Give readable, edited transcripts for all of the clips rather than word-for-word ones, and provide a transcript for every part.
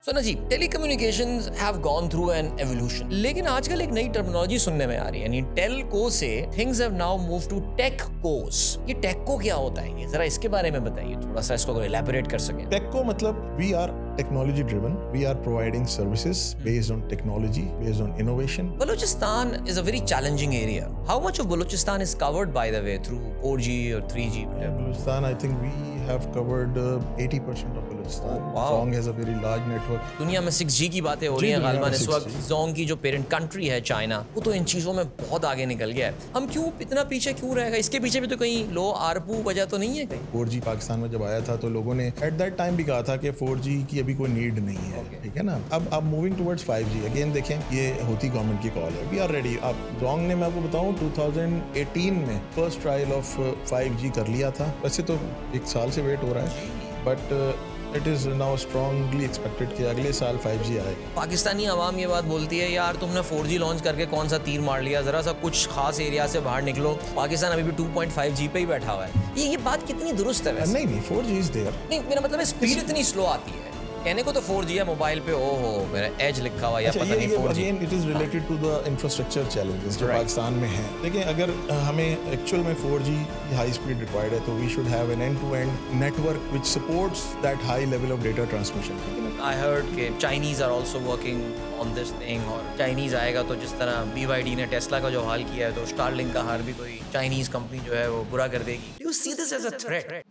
तो ना जी, telecommunications have gone through an evolution, लेकिन आजकल एक नई टर्मिनोलॉजी सुनने में आ रही है, यानी टेलको से things have now move to techcos. ये टेकको क्या होता है? ये जरा इसके बारे में बताइए, थोड़ा सा इसको एलैबोरेट कर सकें। टेकको मतलब we are technology driven. We are providing services based on technology, based on innovation. Balochistan is a very challenging area. How much of Balochistan is covered, by the way, through 4G or 3G? Balochistan, I think we have covered 80% of Balochistan. Oh, wow. Zong has a very large network. दुनिया में 6G की बातें हो रही हैं गालिबन इस वक्त। Jong की जो पेरेंट कंट्री है चाइना, वो तो इन चीज़ों में बहुत आगे निकल गया है। हम क्यों इतना पीछे क्यों रहेगा? इसके पीछे भी तो कहीं लो आरपू वजह तो नहीं है कहीं? 4G पाकिस्तान में जब आया था तो लोगों ने एट दैट टाइम भी कहा था कि 4G की अभी कोई नीड नहीं है, ठीक है ना। अब मूविंग टुवर्ड्स 5G अगेन देखें, ये होती गवर्नमेंट की कॉल है, वी आर रेडी। अब जोंग ने, मैं आपको बताऊं, 2018 में फर्स्ट ट्रायल ऑफ 5G कर लिया था। वैसे तो एक साल से वेट हो रहा है, but it is now strongly expected कि अगले साल 5G आएगा। पाकिस्तानी आवाम ये बात बोलती है, यार तुमने 4G लॉन्च करके कौन सा तीर मार लिया, जरा सा कुछ खास एरिया से बाहर निकलो। पाकिस्तान अभी भी 2.5G पे ही बैठा हुआ है। ये बात कितनी दुरुस्त है वैसे? नहीं, 4G इज देयर। नहीं, मेरा मतलब है स्पीड इतनी स्लो आती है। कहने को तो 4G है मोबाइल पे, ओहो मेरा एज लिखा हुआ या पता नहीं 4G। Again it is related to the infrastructure challenges जो पाकिस्तान में हैं। देखिए, अगर हमें एक्चुअल में 4G हाई स्पीड रिक्वायर्ड है तो we should have an end to end network which supports that high level of data transmission. I heard कि Chinese are also working on this thing, और चाइनीज आएगा तो जिस तरह BYD ने Tesla का जो हाल किया है, तो स्टारलिंक का हाल भी कोई चाइनीज कंपनी जो है वो बुरा कर देगी। You see this as a threat?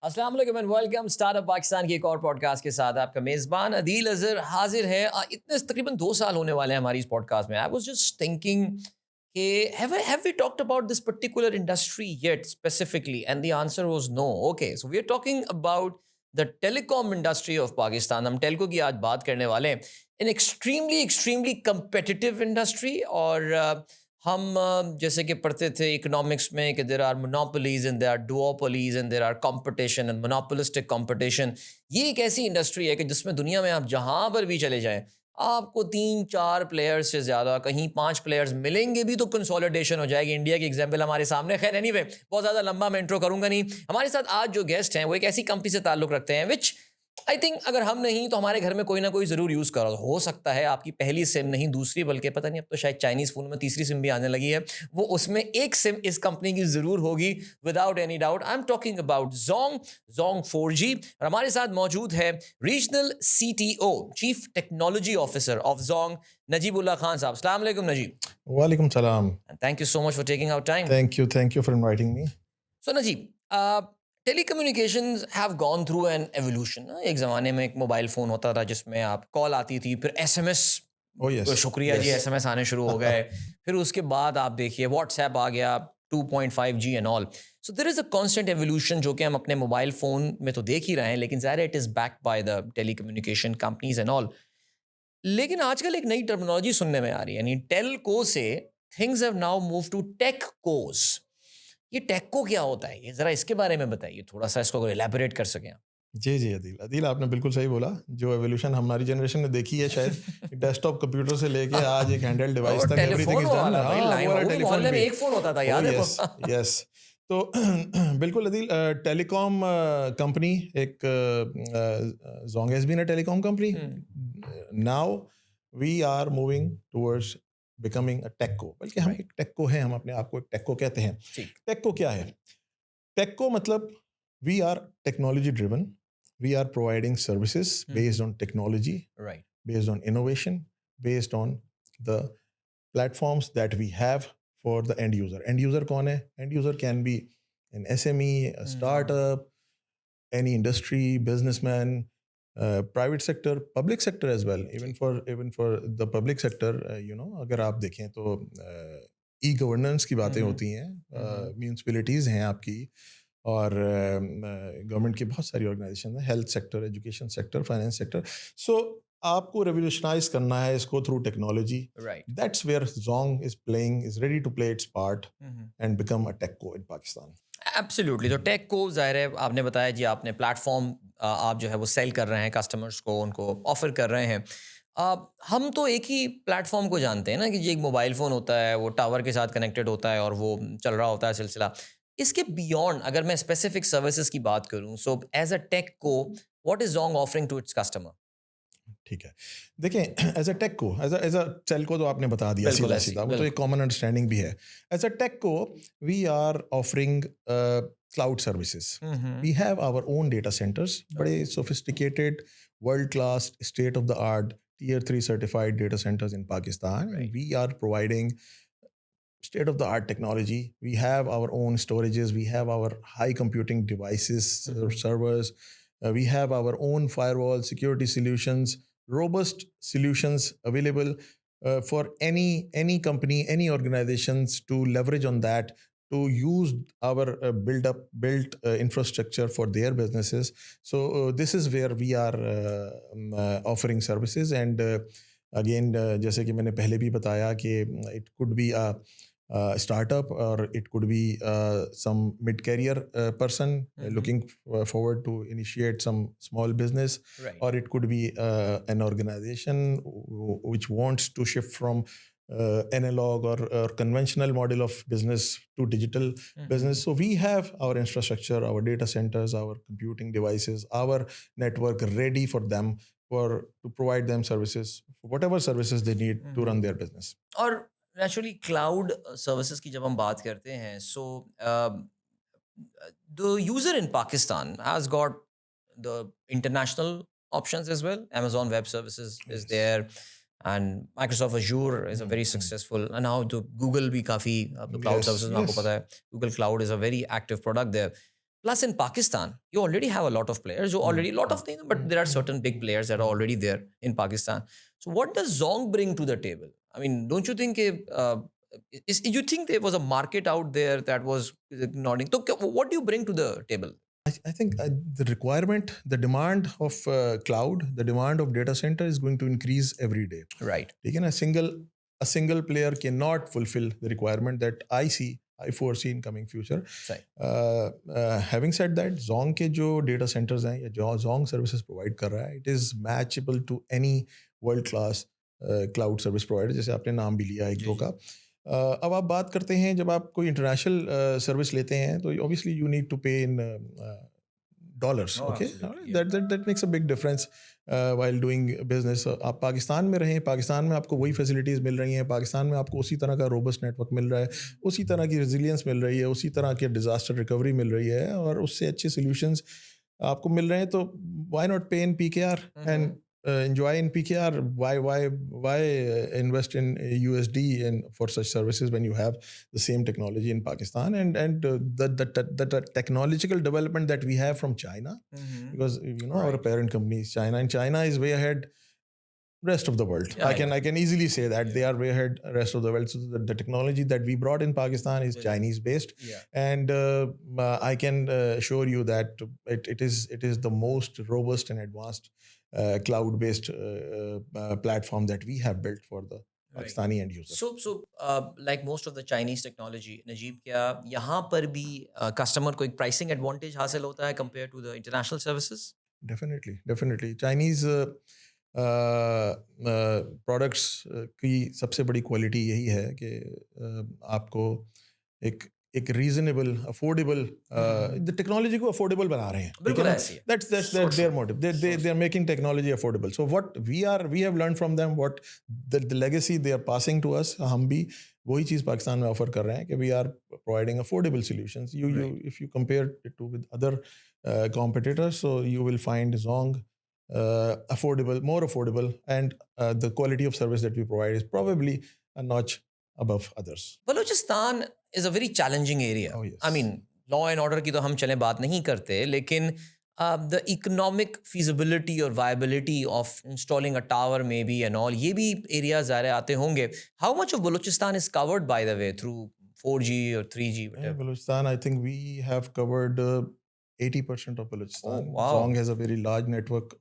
अस्सलाम वालेकुम एंड वेलकम स्टार्टअप पाकिस्तान की एक और पॉडकास्ट के साथ। आपका मेज़बान अदील अज़हर हाजिर है। इतने तकरीबन 2 साल होने वाले हैं हमारी इस पॉडकास्ट में। आई वाज जस्ट थिंकिंग कि have we talked about this particular industry yet specifically, and the answer was no. Okay, so we are talking about the telecom industry of Pakistan. हम टेलको की आज बात करने वाले हैं। एन एक्सट्रीमली कंपेटिटिव इंडस्ट्री, और हम जैसे कि पढ़ते थे इकोनॉमिक्स में कि there are monopolies and there are duopolies and there are competition and monopolistic competition. ये एक ऐसी इंडस्ट्री है कि जिसमें दुनिया में आप जहाँ पर भी चले जाएं, आपको 3-4 प्लेयर्स से ज़्यादा, कहीं 5 प्लेयर्स मिलेंगे भी तो कंसोलिडेशन हो जाएगी। इंडिया की एग्जाम्पल हमारे सामने। खैर एनीवे, बहुत ज़्यादा लंबा मैं इंट्रो करूँगा नहीं। हमारे साथ आज जो गेस्ट हैं वो एक ऐसी कंपनी से ताल्लुक़ रखते हैं विच आई थिंक अगर हम नहीं तो हमारे घर में कोई ना कोई ज़रूर यूज़ कर रहा हो सकता है आपकी पहली सिम नहीं दूसरी, बल्कि पता नहीं अब तो शायद चाइनीज़ फ़ोन में तीसरी सिम भी आने लगी है, वो उसमें एक सिम इस कंपनी की ज़रूर होगी without any doubt. I am talking about Zong 4G। और हमारे साथ मौजूद है regional CTO, chief technology officer of Zong, Najibullah Khan साहब। अस्सलाम वालेकुम नजीब। वालेकुम सलाम। Thank you so much for taking out time. Thank you for inviting me. So Najib, telecommunications have gone through an evolution. एक ज़माने में एक मोबाइल फ़ोन होता था जिसमें आप कॉल आती थी, फिर SMS, शुक्रिया जी, SMS आने शुरू हो गए। फिर उसके बाद आप देखिए व्हाट्सएप आ गया, 2.5G and all. So there is a constant evolution जो कि हम अपने मोबाइल फ़ोन में तो देख ही रहे हैं, लेकिन ज़ाहिर it is backed by the telecommunication companies and all. लेकिन आजकल एक नई टर्मिनोलॉजी सुनने में आ रही है, यानी टेलको से things have now move to techcos. ये टेकको क्या होता है? ये जरा इसके बारे में बताइए, थोड़ा सा इसको एलैबोरेट कर सकें आप। जी अदील आपने बिल्कुल सही बोला। जो एवोल्यूशन हमारी जनरेशन ने देखी है, शायद डेस्कटॉप कंप्यूटर से लेके आज एक हैंडहेल्ड डिवाइस तक एवरीथिंग इज डन। मोहल्ले में एक फोन होता था, याद है? यस। तो बिल्कुल अदील, टेलीकॉम कंपनी एक Zong has been a telecom company. Now we are moving towards becoming a techco, बल्कि हम एक टेकको हैं, हम अपने आप को एक टेकको कहते हैं। टेकको क्या है? टेकको मतलब we are technology driven, we are providing services based on technology, based on innovation, based on the platforms that we have for the end user. End user कौन है? End user can be an SME, a startup, any industry, businessman, private sector, public sector as well. Even for the public sector, अगर आप देखें तो e-governance की बातें होती हैं, म्यूनसिपैलिटीज़ हैं आपकी, और गवर्नमेंट की बहुत सारी ऑर्गेनाइजेशन है, health sector, education sector, finance sector. So आपको रेवोल्यूशनाइज करना है इसको through technology. That's where Zong is ready to play its part and become a techco in Pakistan. Absolutely. तो टेकको ज़ाहिर है, आपने बताया जी, आपने प्लेटफॉर्म आप जो है वो सेल कर रहे हैं कस्टमर्स को, उनको ऑफर कर रहे हैं। हम तो एक ही प्लेटफॉर्म को जानते हैं ना कि जी एक मोबाइल फ़ोन होता है, वो टावर के साथ कनेक्टेड होता है और वो चल रहा होता है सिलसिला। इसके बियॉन्ड अगर मैं स्पेसिफिक सर्विसेज की बात करूं, so as a telco what is Zong offering to its customer? ठीक है, देखें, as a telco, as a telco तो आपने बता दिया बिल्कुल सीधा ऐसे ही, सीधा, वो तो एक बिल्कुल। कॉमन अंडरस्टैंडिंग भी है. As a techco, we are offering cloud services. We have our own data centres, बड़े sophisticated, world class, state of the art, tier 3 certified data centers in Pakistan, Right. and we are providing state of the art technology. We have our own storages, we have our high computing devices, servers, we have our own firewall security solutions, robust solutions available for any company, any organizations to leverage on that, to use our built infrastructure for their businesses. So this is where we are offering services. And again, जैसे कि मैंने पहले भी बताया कि it could be a startup, or it could be some mid-career person looking forward to initiate some small business, Right. or it could be an organization which wants to shift from analog or conventional model of business to digital business. So we have our infrastructure, our data centers, our computing devices, our network ready for them, to provide them services, whatever services they need to run their business. और naturally cloud services की जब हम बात करते हैं, so the user in Pakistan has got the international options as well. Amazon Web Services is Yes. there, and Microsoft Azure is a very successful. And now the Google भी काफी cloud Yes, services में आपको yes. पता है, Google Cloud is a very active product there. Plus in Pakistan, you already have a lot of players. You already lot of things, but there are certain big players that are already there in Pakistan. So what does Zong bring to the table? I mean, don't you think you think there was a market out there that was nodding? So what do you bring to the table? I think the requirement, the demand of cloud, the demand of data center is going to increase every day. Right. Again, a single player cannot fulfill the requirement that I foresee in coming future. Right. Having said that, Zong के जो data centers हैं या जो Zong services provide कर रहा है, it is matchable to any world class cloud service provider, जैसे आपने नाम भी लिया एक दो का. अब आप बात करते हैं, जब आप कोई इंटरनेशनल सर्विस लेते हैं तो ऑब्वियसली यू नीड टू पे in dollars. Okay, that makes a big difference while doing business. आप पाकिस्तान में रहें, पाकिस्तान में आपको वही फैसिलिटीज़ मिल रही हैं, पाकिस्तान में आपको उसी तरह का रोबस्ट नेटवर्क मिल रहा है, उसी तरह की रेजिलियंस मिल रही है, उसी तरह के डिज़ास्टर रिकवरी मिल रही है, और उससे अच्छे सोल्यूशंस आपको मिल रहे हैं. तो व्हाई नॉट पे इन PKR and enjoy in PKR? Why invest in USD and for such services when you have the same technology in Pakistan, and the technological development that we have from China, because our parent company is China, and China is way ahead rest of the world. Yeah, I can easily say that they are way ahead rest of the world. So the technology that we brought in Pakistan is Chinese based. Yeah. And I can assure you that it is the most robust and advanced cloud based platform that we have built for the Pakistani end user. So like most of the Chinese technology, Najeeb, क्या यहाँ पर भी customer को एक pricing advantage हासिल होता है compared to the international services? Definitely. Chinese products की सबसे बड़ी क्वालिटी यही है कि आपको एक रीजनेबल अफोर्डेबल द टेक्नोलॉजी को अफोर्डेबल बना रहे हैं. बिल्कुल ऐसी है. That's their motive. They are making technology affordable. So what we have learned from them, what the legacy they are passing to us, हम भी वही चीज़ पाकिस्तान में ऑफर कर रहे हैं कि we are providing affordable solutions. If you compare it to with other competitors, so you will find Zong more affordable, and the quality of service that we provide is probably a notch above others. Balochistan is a very challenging area. Oh, yes. I mean, law and order की तो हम चले बात नहीं करते, लेकिन the economic feasibility or viability of installing a tower maybe and all, ये भी areas ज़ाहिर आते होंगे. How much of Balochistan is covered, by the way, through 4G or 3G? Yeah, Balochistan, I think we have covered 80% of Balochistan. Oh, wow. Zong has a very large network,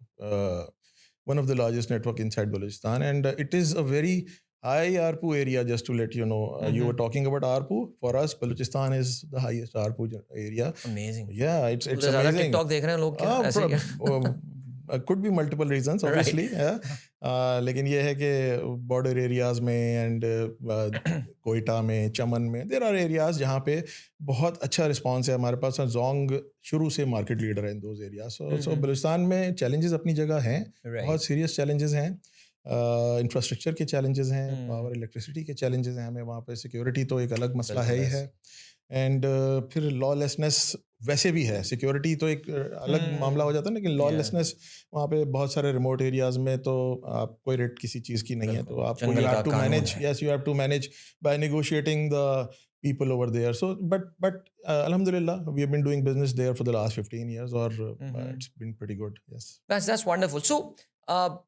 one of the largest network inside Balochistan, and it is a very high ARPU area. Just to let you know, you were talking about ARPU. For us, Balochistan is the highest ARPU area. Amazing. Yeah, it's amazing. TikTok देख रहे हैं लोग क्या? ऐसे क्या? could be multiple reasons obviously, लेकिन ये है कि बॉर्डर एरियाज में एंड कोयटा में, चमन में, देयर आर एरियाज जहाँ पे बहुत अच्छा रिस्पांस है हमारे पास। जोंग शुरू से मार्केट लीडर है इन दोज एरियाज। सो बलूचिस्तान में चैलेंजेस अपनी जगह हैं, बहुत सीरियस चैलेंजेस हैं। इंफ्रास्ट्रक्चर के चैलेंजेस हैं, पावर इलेक्ट्रिसिटी के चैलेंजेस हैं हमें वहाँ पे। सिक्योरिटी तो एक अलग मसला है ही है, एंड फिर लॉलेसनेस वैसे भी है। सिक्योरिटी तो एक अलग मामला हो जाता है, लेकिन लॉलेसनेस वहाँ पे बहुत सारे रिमोट एरियाज में तो आप कोई रेट किसी चीज़ की नहीं है, तो आपको you have to manage, yes you have to manage by negotiating the people over there. So but alhamdulillah we have been doing business there for the last 15 years or it's been pretty good. Yes, that's wonderful. So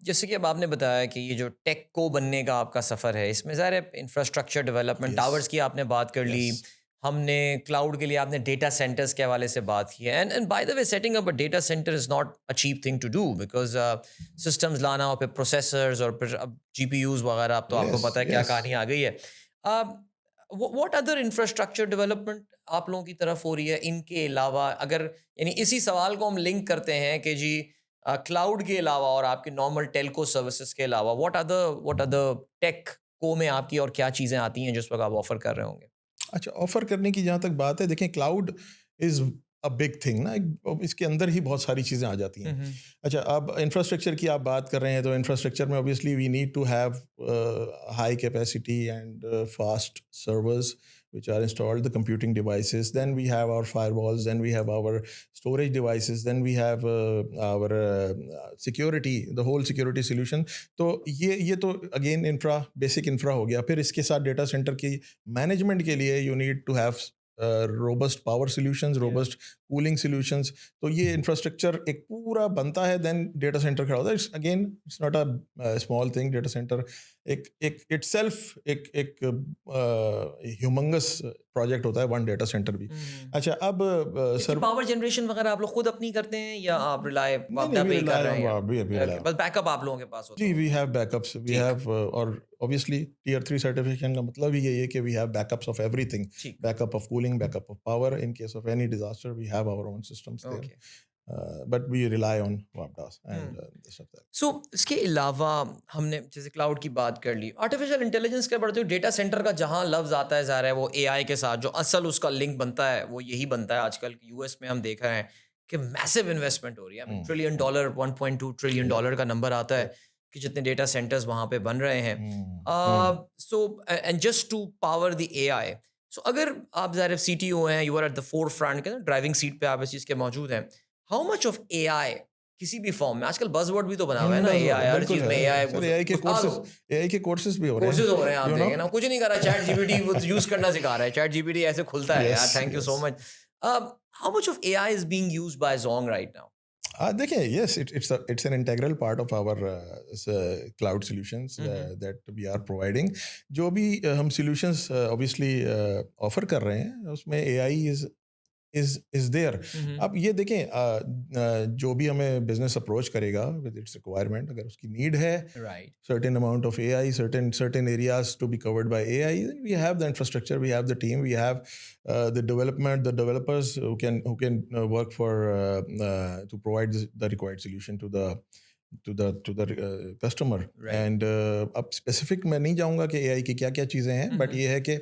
जैसे कि अब आपने बताया कि ये जो take को बनने का आपका सफ़र है, इसमें ज़ाहिर है इंफ्रास्ट्रक्चर डेवलपमेंट, टावर्स की आपने बात कर ली, हमने क्लाउड के लिए आपने डेटा सेंटर्स के हवाले से बात की है। And by the way, setting up a data center is not a cheap thing to do, because systems लाना और फिर प्रोसेसर्स और फिर अब GPUs वगैरह, अब तो आपको पता है क्या कहानी आ गई है। व्हाट अदर इंफ्रास्ट्रक्चर डेवलपमेंट आप लोगों की तरफ हो रही है इनके अलावा? अगर यानी इसी सवाल को हम लिंक करते हैं कि जी क्लाउड के अलावा और आपके नॉर्मल टेलको सर्विसेज के अलावा व्हाट अदर टेक को में आपकी और क्या चीज़ें आती हैं जिस वक्त आप ऑफर कर रहे होंगे? अच्छा, ऑफर करने की जहाँ तक बात है, देखें cloud is a big thing ना, इसके अंदर ही बहुत सारी चीज़ें आ जाती हैं। अच्छा, अब इंफ्रास्ट्रक्चर की आप बात कर रहे हैं, तो इंफ्रास्ट्रक्चर में obviously we need to have high capacity and fast servers which are installed, the computing devices, then we have our firewalls, then we have our storage devices, then we have our security, the whole security solution. तो ये तो again infra, basic infra हो गया। फिर इसके साथ data center की management के लिए you need to have robust power solutions, robust cooling solutions. तो ये infrastructure एक पूरा बनता है, then data center खड़ा होता है। Again, it's not a small thing. Data center एक itself एक ह्यूमंगस प्रोजेक्ट होता है, वन डेटा सेंटर भी। अच्छा, अब सर पावर जनरेशन वगैरह आप लोग खुद अपनी करते हैं या आप रिलाय पे कर रहे हैं? बस बैकअप आप लोगों के पास होता है? जी, we have backups, we have, और ऑब्वियसली टियर 3 सर्टिफिकेशन का मतलब ही यही है कि we have backups of everything, backup of cooling, backup of power, in case of any disaster we have our own systems there. But we rely on WAPDAS and this stuff there. So इसके अलावा हमने जैसे cloud की बात कर ली, artificial intelligence के बढ़ते हुए डेटा सेंटर का जहाँ लफ्ज आता है, ज़ाहिर है वो AI के साथ जो असल उसका लिंक बनता है वो यही बनता है। आजकल US में हम देख रहे हैं कि मैसिव इन्वेस्टमेंट हो रही है, $1 ट्रिलियन, $1.2 ट्रिलियन का नंबर आता है कि जितने डेटा सेंटर्स वहाँ पे बन रहे हैं। So and just to power the AI, सो अगर आप ज़ाहिर CTO हैं, you are at the forefront के ड्राइविंग सीट पे आप इस चीज़ के मौजूद हैं, हाउ मच ऑफ AI किसी भी फॉर्म में, आजकल बज़वर्ड भी तो बना हुआ है ना AI, हर चीज में AI के कोर्सेज भी हो रहे हैं। आप देखें ना, कुछ नहीं कर रहा, चैट GPT वो यूज करना सिखा रहा है, चैट GPT ऐसे खुलता है यार। Thank you so much. How much of AI is being used by Zong right now? देखिए, yes, it's an integral part of our cloud solutions that we are providing. जो भी हम solutions obviously offer कर रहे हैं, उसमें AI is there. अब ये देखें, जो भी हमें बिजनेस अप्रोच करेगा विद इट्स रिक्वायरमेंट, अगर उसकी नीड है, certain amount of AI, certain areas to be covered by AI, then we have the infrastructure, we have the team, we have the developers who can work for to provide the required solution to the customer. And अब specific मैं नहीं जाऊँगा कि AI की क्या क्या चीज़ें हैं, but ये है कि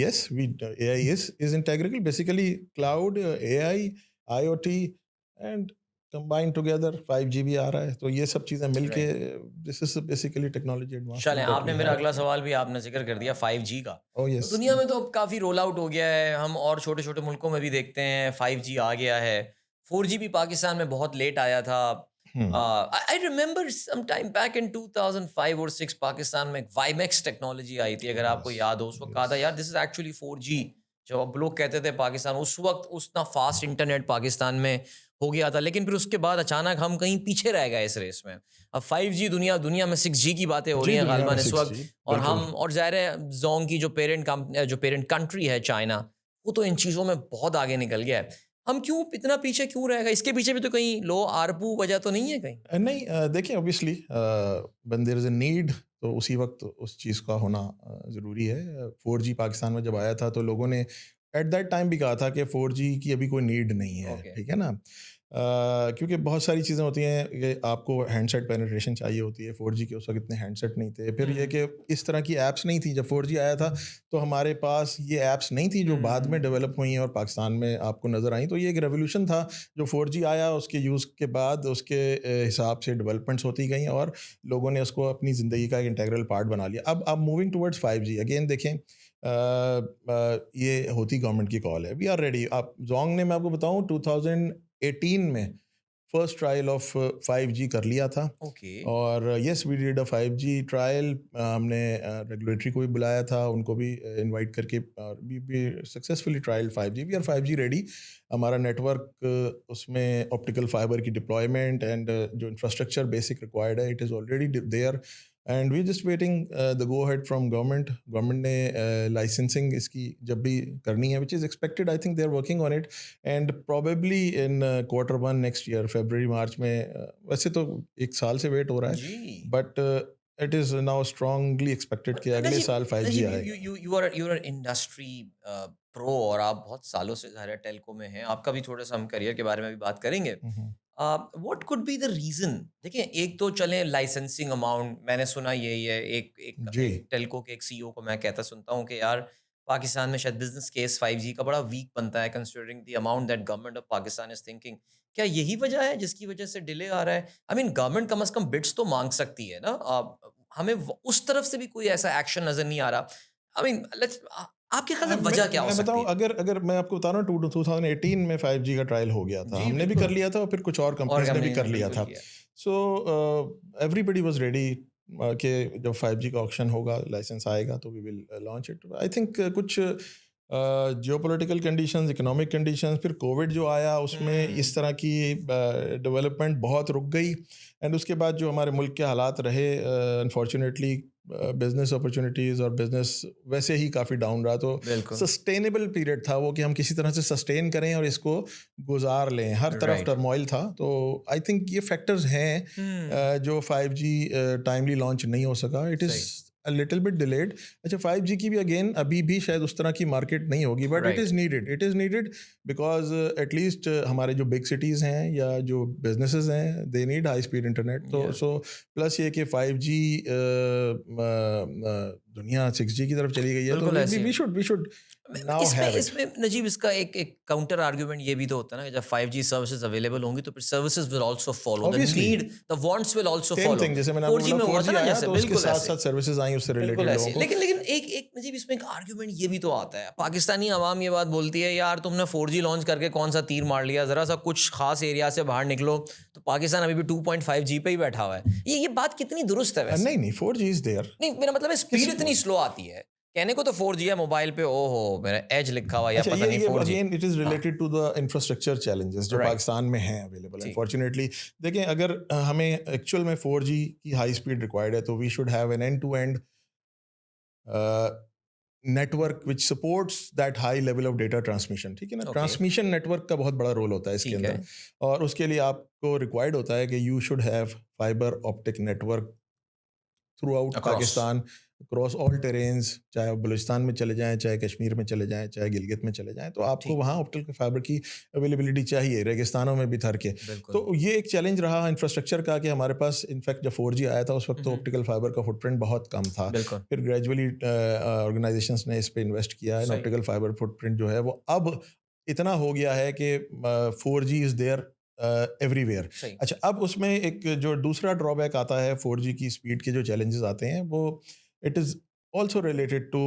yes, AI is integral, basically cloud, AI, IoT and combined together 5G भी आ रहा है, तो ये सब चीज़ें मिलके this is basically technology advancement। चलें, आपने मेरा अगला सवाल भी आपने जिक्र कर दिया 5G का। Oh yes, तो दुनिया में तो अब काफ़ी रोल आउट हो गया है, हम और छोटे छोटे मुल्कों में भी देखते हैं 5G आ गया है। 4G भी पाकिस्तान में बहुत लेट आया था। I remember some time back in 2005 or 6 Pakistan में वाईमैक्स टेक्नोलॉजी आई थी, अगर आपको याद हो। उस वक्त कहा था यार दिस इज एक्चुअली 4G। जब अब लोग कहते थे पाकिस्तान, उस वक्त उतना फास्ट इंटरनेट पाकिस्तान में हो गया था, लेकिन फिर उसके बाद अचानक हम कहीं पीछे रह गए इस रेस में। अब 5G दुनिया में 6G की बातें हो रही हैं गालिबन इस वक्त, और हम, और ज़ाहिर है Zong की जो पेरेंट कंट्री है चाइना, वो तो इन चीज़ों में बहुत आगे निकल गया है। हम क्यों इतना पीछे क्यों रहेगा? इसके पीछे भी तो कहीं लो आरपू वजह तो नहीं है कहीं? नहीं, देखिए obviously when there is a need, तो उसी वक्त उस चीज़ का होना ज़रूरी है। 4G पाकिस्तान में जब आया था तो लोगों ने एट दैट टाइम भी कहा था कि 4G की अभी कोई नीड नहीं है, ठीक है ना। क्योंकि बहुत सारी चीज़ें होती हैं कि आपको हैंडसेट पेनिट्रेशन चाहिए होती है। 4G के उस वक्त इतने हैंडसेट नहीं थे। फिर ये कि इस तरह की ऐप्स नहीं थी। जब 4G आया था तो हमारे पास ये ऐप्स नहीं थी जो बाद में डेवलप हुई हैं और पाकिस्तान में आपको नज़र आई। तो ये एक रेवोल्यूशन था। जो 4G आया उसके यूज़ के बाद उसके हिसाब से डेवलपमेंट्स होती गई और लोगों ने उसको अपनी ज़िंदगी का एक इंटीग्रल पार्ट बना लिया। अब मूविंग टुवर्ड्स 5G अगेन देखें, ये होती गवर्नमेंट की कॉल है। We are ready. आप जोंग ने, मैं आपको बताऊं, 2018 में फर्स्ट ट्रायल ऑफ 5G कर लिया था। ओके। और yes we did a 5G trial. हमने रेगुलेटरी को भी बुलाया था, उनको भी इनवाइट करके, और we successfully trial 5G। We are 5G ready. हमारा नेटवर्क उसमें ऑप्टिकल फाइबर की डिप्लॉयमेंट एंड जो इंफ्रास्ट्रक्चर बेसिक रिक्वायर्ड है, it is already there and we just waiting the go ahead from government. Government ने licensing इसकी जब भी करनी है, which is expected, I think they are working on it and probably in Q1 next year, फरवरी मार्च में। वैसे तो एक साल से वेट हो रहा है, जी। But it is now strongly expected कि अगले साल 5G आएगा। यू आर इंडस्ट्री प्रो और आप बहुत सालों से ज़ाहिर है टेलको में हैं। आपका भी थोड़ा सा हम करियर के बारे में भी बात करेंगे। What could be the reason? देखिए, एक तो चलें लाइसेंसिंग अमाउंट, मैंने सुना यही है। एक एक जी। एक टेलको के एक सीईओ को मैं कहता सुनता हूँ कि यार पाकिस्तान में शायद बिजनेस केस 5G का बड़ा वीक बनता है considering the amount that government of Pakistan is thinking. क्या यही वजह है जिसकी वजह से डिले आ रहा है? आई मीन गवर्नमेंट कम से कम बिड्स तो मांग सकती है ना। हमें उस तरफ से भी कोई ऐसा एक्शन नजर नहीं आ रहा। आई मीन लेट्स, आपके ख्याल से वजह क्या हो मैं सकती बताऊं, है? अगर मैं आपको बता रहा हूँ, 2018 में 5G का ट्रायल हो गया था। जी हमने भी कर बिल्कुल। लिया था और फिर कुछ और और कंपनीज ने भी कंपनीज कर ने लिया बिल्कुल था। किया। सो एवरीबडी वाज रेडी कि जब 5G का ऑक्शन होगा, लाइसेंस आएगा, तो we will launch it. I think कुछ जियोपॉलिटिकल कंडीशंस, इकोनॉमिक कंडीशंस, फिर कोविड जो आया उसमें इस तरह की डेवलपमेंट बहुत रुक गई एंड उसके बाद जो हमारे मुल्क के हालात रहे, अनफॉर्चुनेटली बिजनेस अपॉर्चुनिटीज़ और बिजनेस वैसे ही काफ़ी डाउन रहा। तो बिल्कुल। सस्टेनेबल पीरियड था वो कि हम किसी तरह से सस्टेन करें और इसको गुजार लें। हर तरफ राइट। टर्मोइल था। तो आई थिंक ये फैक्टर्स हैं जो 5G टाइमली लॉन्च नहीं हो सका। इट इज़ सही। A little bit delayed. अच्छा, 5G की भी अगेन अभी भी शायद उस तरह की मार्केट नहीं होगी, but right. It is needed because at least हमारे जो बिग सिटीज़ हैं या जो बिजनेसेस हैं, they need high speed internet. तो Yeah. सो प्लस ये कि 5G दुनिया 6G की तरफ चली गई है, तो बिल्कुल ऐसे ही। वी शुड नाउ इसमें हैव इट। इसमें नजीब इसका एक एक काउंटर आर्गुमेंट ये भी तो होता है ना कि जब 5G सर्विसेज अवेलेबल होंगी तो फिर services will also follow, the Obviously. Need, the wants will also same follow. Thing, जैसे मैंने आपको 4G बोला, में हुआ था 4G ना आया जैसे, तो उसके बिल्कुल साथ ऐसे। साथ सर्विसेज आई उससे बिल्कुल रिलेटेड ऐसे। लोगों को। लेकिन एक नजीब इसमें एक आर्गुमेंट ये भी तो आता है। पाकिस्तानी आवाम ये बात बोलती है यार तुमने 4G लॉन्च करके कौन सा तीर मार लिया, जरा सा कुछ खास एरिया से बाहर निकलो तो पाकिस्तान अभी भी 2.5G पे ही बैठा हुआ है। ये बात कितनी दुरुस्त है वैसे? नहीं नहीं, 4G इज देयर। नहीं, मेरा मतलब है स्पीड इतनी स्लो आती है। कहने को तो 4G है मोबाइल पे, ओहो मेरा एज लिखा हुआ या अच्छा, पता नहीं ये 4G। अगेन इट इज हाँ। Related to the infrastructure challenges जो राइट। पाकिस्तान में हैं अवेलेबल। ठीक। अनफॉर्चुनेटली देखें, अगर हमें एक्चुअल में 4G की हाई स्पीड रिक्वायर्ड है तो we should have an end to end network which supports that high level of data transmission. ठीक है ना, Okay. ट्रांसमिशन नेटवर्क का बहुत बड़ा रोल होता है इसके ठीक है। अंदर। और उसके लिए आपको रिक्वायर्ड होता है कि you should have fibre optic network throughout Across. Pakistan, cross all terrains, चाहे आप बलूचिस्तान में चले जाएं, चाहे कश्मीर में चले जाएं, चाहे गिलगित में चले जाएं, तो आपको ठीक। वहाँ ऑप्टिकल फाइबर की अवेलेबिलिटी चाहिए, रेगिस्तानों में भी थर के। बिल्कुल। तो ये एक चैलेंज रहा इंफ्रास्ट्रक्चर का कि हमारे पास इनफैक्ट जब 4G आया था उस वक्त तो ऑप्टिकल फाइबर का फुटप्रिंट बहुत कम था। बिल्कुल। फिर ग्रेजुअली ऑर्गेनाइजेशंस ने इस पे इन्वेस्ट किया है। सही। ऑप्टिकल फाइबर फुटप्रिंट जो है वो अब इतना हो गया है कि 4G इज़ देयर एवरीवेयर। सही। अच्छा, अब उसमें एक जो दूसरा ड्रॉबैक आता है 4G की स्पीड के जो चैलेंजेस आते हैं, वो it is also related to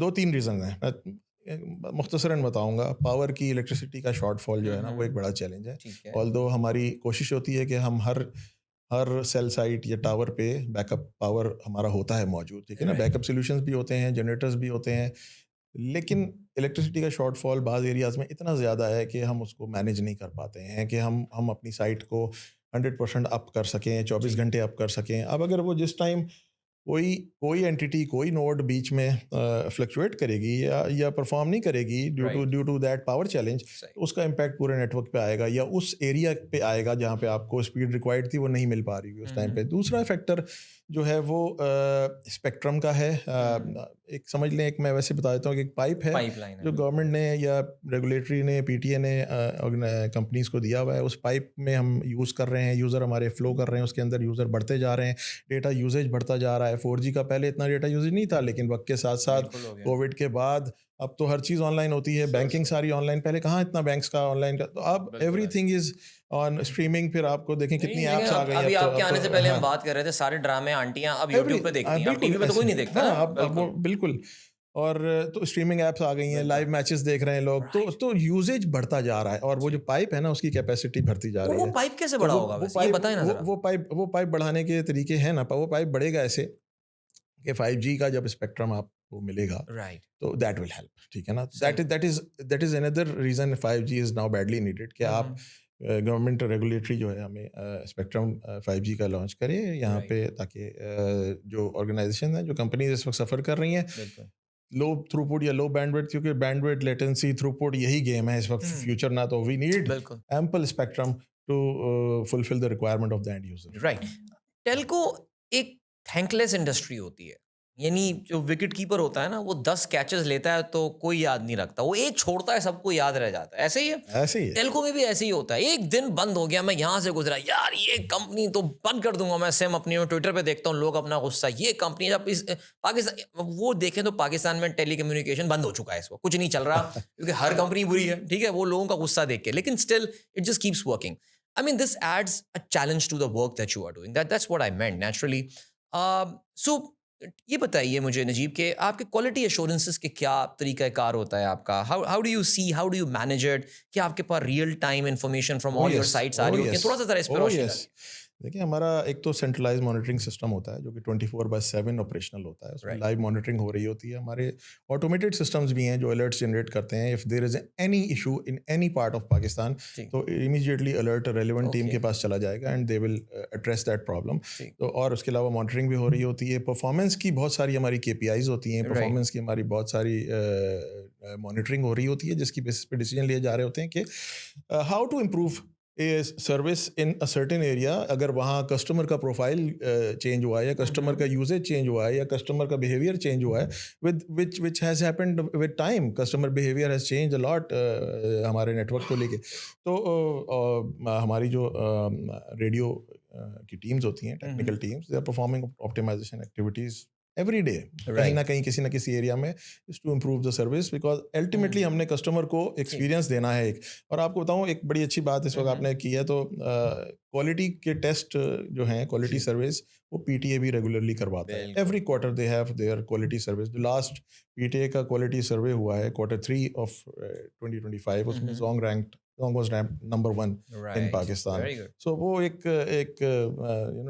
2-3 reason हैं। मैं मुख्तसरन बताऊंगा। पावर की, इलेक्ट्रिसिटी का शॉर्टफॉल जो है ना, वो एक बड़ा चैलेंज है। ठीक है। ऑल्दो हमारी कोशिश होती है कि हम हर सेल साइट या टावर पे बैकअप पावर हमारा होता है मौजूद। ठीक है ना, Right. बैकअप सॉल्यूशंस भी होते हैं, जनरेटर्स भी होते हैं, लेकिन इलेक्ट्रिसिटी का शॉर्टफॉल बाज़ एरियाज़ में इतना ज़्यादा है कि हम उसको मैनेज नहीं कर पाते हैं कि हम अपनी साइट को 100% अप कर सकें, 24 घंटे अप कर सकें। अब अगर वो जिस टाइम कोई एंटिटी, कोई नोड बीच में फ्लक्चुएट करेगी या परफॉर्म नहीं करेगी due to that power challenge, सही। तो उसका इम्पैक्ट पूरे नेटवर्क पे आएगा या उस एरिया पे आएगा जहाँ पे आपको स्पीड रिक्वायर्ड थी वो नहीं मिल पा रही है उस टाइम पे। दूसरा फैक्टर जो है वो स्पेक्ट्रम का है। एक समझ लें, एक मैं वैसे बता देता हूँ कि एक पाइप है पाइपलाइन है जो गवर्नमेंट ने या रेगुलेटरी ने, पीटीए ने कंपनीज को दिया हुआ है। उस पाइप में हम यूज़ कर रहे हैं, यूज़र हमारे फ्लो कर रहे हैं, उसके अंदर यूज़र बढ़ते जा रहे हैं, डेटा यूजेज बढ़ता जा रहा है। 4G का पहले इतना डेटा यूजेज नहीं था, लेकिन वक्त के साथ साथ बिल्कुल हो गया कोविड के बाद अब तो हर चीज़ ऑनलाइन होती है, बैंकिंग सारी ऑनलाइन। पहले कहाँ इतना बैंक्स का ऑनलाइन का, तो अब बिल्कुल है। Everything is on streaming. फिर आपको देखें कितनी नहीं, ऐप्स लेकिन आ गई हैं अभी अब आपके आने तो से पहले हम हाँ, बात कर रहे थे सारे ड्रामे आंटियां अब एवरी यूट्यूब पे देखती हैं, अब बिल्कुल टीवी पे तो कोई ऐसे नहीं देखता हाँ, ना। अब वो बिल्कुल। और तो स्ट्रीमिंग ऐप्स आ गई हैं, बिल्कुल लाइव मैचेस देख रहे हैं लोग, तो यूजेज बढ़ता जा रहा है और वो जो पाइप है ना उसकी कैपेसिटी बढ़ती जा रही वो है। पाइप कैसे तो बड़ा वो होगा वो वैसे, ये पाइप बताएं ना वो जरा। वो पाइप बढ़ाने के तरीके हैं ना, वो पाइप बढ़ेगा ऐसे कि 5G का जब स्पेक्ट्रम आपको मिलेगा राइट, तो दैट विल हेल्प, ठीक है ना। सही। That is another reason 5G is now badly needed कि आप गवर्नमेंट रेगुलेटरी जो है हमें स्पेक्ट्रम 5G का लॉन्च करे यहाँ राइट, पे, ताकि जो ऑर्गेनाइजेशन है, जो कंपनीज इस वक्त सफ़र कर रही हैं बिल्कुल। लो थ्रूपुट या लो बैंडविड्थ, क्योंकि बैंडविड्थ, लेटेंसी, थ्रूपुट यही गेम है इस वक्त फ्यूचर ना, तो वी नीड बिल्कुल, ample spectrum to fulfil the requirement of the end user. Right. Telco एक थैंकलेस इंडस्ट्री होती है, यानी जो विकेट कीपर होता है ना, वो 10 कैचेस लेता है तो कोई याद नहीं रखता, वो एक छोड़ता है सबको याद रह जाता है, ऐसे ही है। ऐसे ही है। टेल्को में भी ऐसे ही होता है, एक दिन बंद हो गया, मैं यहाँ से गुजरा, यार ये कंपनी तो बंद कर दूंगा मैं, सेम अपनी ट्विटर पे देखता हूँ लोग अपना गुस्सा, ये कंपनी जब इस पाकिस्तान वो देखें तो पाकिस्तान में टेली कम्युनिकेशन बंद हो चुका है, इसको कुछ नहीं चल रहा क्योंकि हर कंपनी बुरी है, ठीक है, वो लोगों का गुस्सा देख के, लेकिन still it just keeps working. I mean, this adds a challenge to the work that you are doing. That's what I meant naturally. So ये बताइए मुझे नजीब के आपके क्वालिटी एश्योरेंसेस के क्या तरीक़ाकार होता है आपका? How do you see, how do you manage it कि आपके पास real time information from all your sites आ रही होती है? थोड़ा सा ज़रा इस पे रोशनी डालिए। देखिए, हमारा एक तो सेंट्रलाइज मॉनिटरिंग सिस्टम होता है जो कि 24/7 ऑपरेशनल होता है, उसमें राइट, लाइव मॉनिटरिंग हो रही होती है। हमारे ऑटोमेटेड सिस्टम्स भी हैं जो अलर्ट्स जनरेट करते हैं। If there is any issue in any part of Pakistan, ठीक, तो immediately alert relevant team okay, के पास चला जाएगा and they will address that problem. ठीक, तो और उसके अलावा मॉनिटरिंग भी हो रही होती है। परफॉर्मेंस की बहुत सारी हमारी KPIs होती हैं, राइट, परफॉर्मेंस की हमारी बहुत सारी मॉनिटरिंग हो रही होती है, जिसकी बेसिस पे डिसीजन लिए जा रहे होते हैं कि how to improve service in a certain area. अगर वहाँ कस्टमर का प्रोफाइल चेंज हुआ है, या कस्टमर का यूजेज चेंज हुआ है, या कस्टमर का बिहेवियर चेंज हुआ है, with which has happened with time, customer behaviour has change a lot हमारे नेटवर्क को लेके। तो हमारी जो रेडियो की टीम्स होती हैं, technical teams, they are performing optimisation activities every day, कहीं ना राइट, कहीं किसी ना किसी एरिया में, is to improve the service, because ultimately हमने कस्टमर को एक्सपीरियंस देना है एक। और आपको बताऊं एक बड़ी अच्छी बात इस वक्त आपने की है, तो क्वालिटी के टेस्ट जो हैं, क्वालिटी सर्विस, वो PTA भी रेगुलरली करवाता है। बिल्कुल, every quarter they have their quality service. जो लास्ट PTA का क्वालिटी सर्वे हुआ है Q3 ऑफ 2025, उसमें Zong was ranked number 1 in right, Pakistan. Very good, So वो एक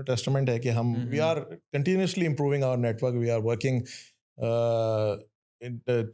टेस्टमेंट है कि हम we are continuously improving our network, we are working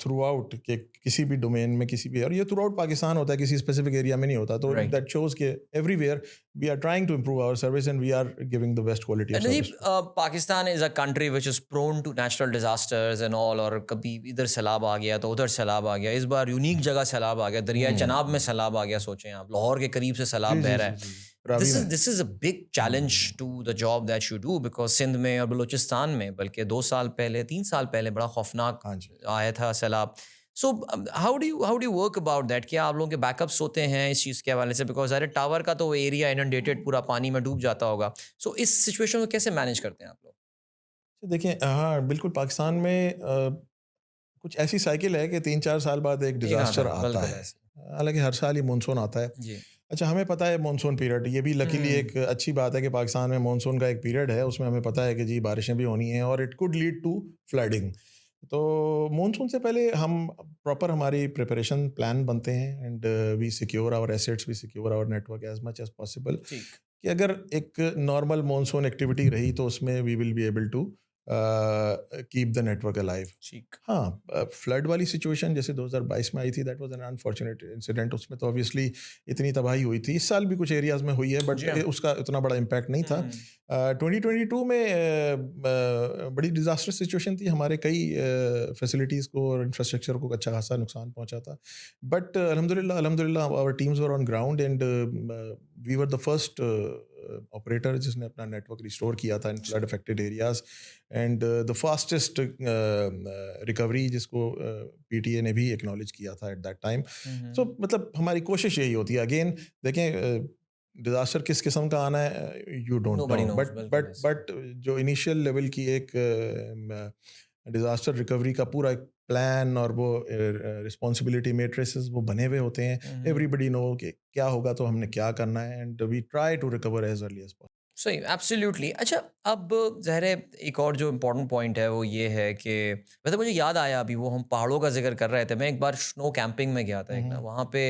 throughout के किसी भी डोमेन में, किसी भी, और ये थ्रू आउट पाकिस्तान होता है, किसी स्पेसिफिक एरिया में नहीं होता। तो Right. दैट शोज के everywhere we are trying to improve our service and we are giving the best quality of Najib, service. Pakistan is a country which is prone to natural disasters and all, और कभी इधर सैलाब आ गया तो उधर सैलाब आ गया, इस बार यूनिक जगह सैलाब आ गया, दरिया चनाब में सैलाब आ गया, सोचें आप, लाहौर के करीब से सैलाब बह रहा है। रावी में this is a big challenge to the job that you do, because Sindh में और बलूचिस्तान में बल्कि 2 साल पहले 3 साल पहले बड़ा खौफनाक हाँ जी। आया था सैलाब। So how do you work about that? क्या आप लोगों के बैकअप्स होते हैं इस चीज़ के हवाले से? बिकॉज अरे टावर का तो एरिया इनंडेटेड पूरा पानी में डूब जाता होगा, सो इस सिचुएशन को कैसे मैनेज करते हैं आप लोग? देखिए, हाँ बिल्कुल, पाकिस्तान में कुछ ऐसी साइकिल है कि 3-4 साल बाद एक एक आता डिजास्टर है, आता बिल्कुल है। ऐसे। हालांकि हर साल ही मानसून आता है। जी। अच्छा, हमें पता है मानसून पीरियड, ये भी लकीली एक अच्छी बात है कि पाकिस्तान में मानसून का एक पीरियड है, उसमें हमें पता है कि जी बारिशें भी होनी हैं और it could lead to flooding. तो मानसून से पहले हम प्रॉपर हमारी प्रिपरेशन प्लान बनते हैं and we secure our assets, we secure our network as much as possible, ठीक, कि अगर एक नॉर्मल मानसून एक्टिविटी रही तो उसमें we will be able to keep the network alive. ठीक। हाँ, फ्लड वाली सिचुएशन जैसे 2022 में आई थी, that was an unfortunate incident. उसमें तो ऑब्वियसली इतनी तबाही हुई थी। इस साल भी कुछ एरियाज में हुई है, बट जी हाँ। उसका इतना बड़ा इम्पैक्ट नहीं था। 2022 में बड़ी डिजास्टर सिचुएशन थी, हमारे कई फैसिलिटीज़ को और इंफ्रास्ट्रक्चर को अच्छा खासा नुकसान पहुंचा था। बट अल्हम्दुलिल्लाह our teams were on ground and we were the first operator जिसने अपना नेटवर्क रिस्टोर किया था in flood affected areas, and the fastest recovery जिसको पीटीए ने भी एक्नॉलेज किया था एट दैट टाइम. सो मतलब हमारी कोशिश यही होती है. अगेन देखें, डिजास्टर किस किस्म का आना है you don't Nobody know, knows, बिल्कुल बट जो इनिशियल लेवल की एक डिजास्टर रिकवरी का पूरा एक प्लान और वो रिस्पॉन्सिबिलिटी मैट्रिसेस वो बने हुए होते हैं. एवरीबडी नो कि क्या होगा तो हमने क्या करना है, and we try to recover as early as possible. सही, एब्सोल्युटली. अच्छा, अब ज़ाहिर है एक और जो इम्पोर्टेंट पॉइंट है वो ये है कि वैसे मुझे याद आया अभी वो हम पहाड़ों का ज़िक्र कर रहे थे, मैं एक बार स्नो कैंपिंग में गया था एक ना, वहाँ पे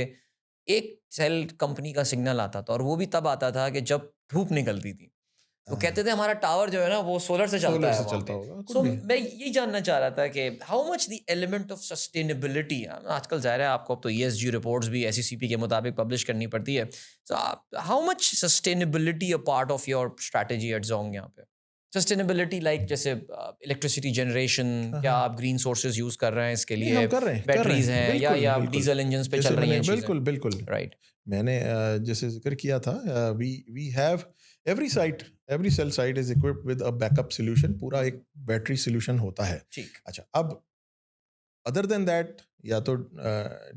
एक सेल कंपनी का सिग्नल आता था और वो भी तब आता था कि जब धूप निकलती थी. तो कहते थे हमारा टावर जो है ना वो सोलर से चलता सोलर है से वहाँ चलता पे. होगा, सो कुछ भी. मैं यही जानना चाह रहा था कि how much the element of sustainability, आजकल ज़ाहिर है आपको अब तो ईएसजी रिपोर्ट्स भी एसईसीपी के मुताबिक पब्लिश करनी पड़ती है. So how much sustainability a part of your strategy at Zong यहाँ पे? सस्टेनेबिलिटी लाइक जैसे इलेक्ट्रिसिटी जनरेशन, क्या आप ग्रीन सोर्सेज यूज़ कर रहे हैं इसके नहीं, लिए? हम कर रहे हैं बैटरीज हैं बिल्कुल या बिल्कुल. डीजल इंजन पे जैसे चल रही मैंने हैं चीज़ें? बिल्कुल बिल्कुल राइट. मैंने जैसे जिक्र किया था, we have every cell site is equipped with a backup solution. पूरा एक बैटरी सॉल्यूशन होता है. ठीक. अच्छा, अब अदर देन दैट या तो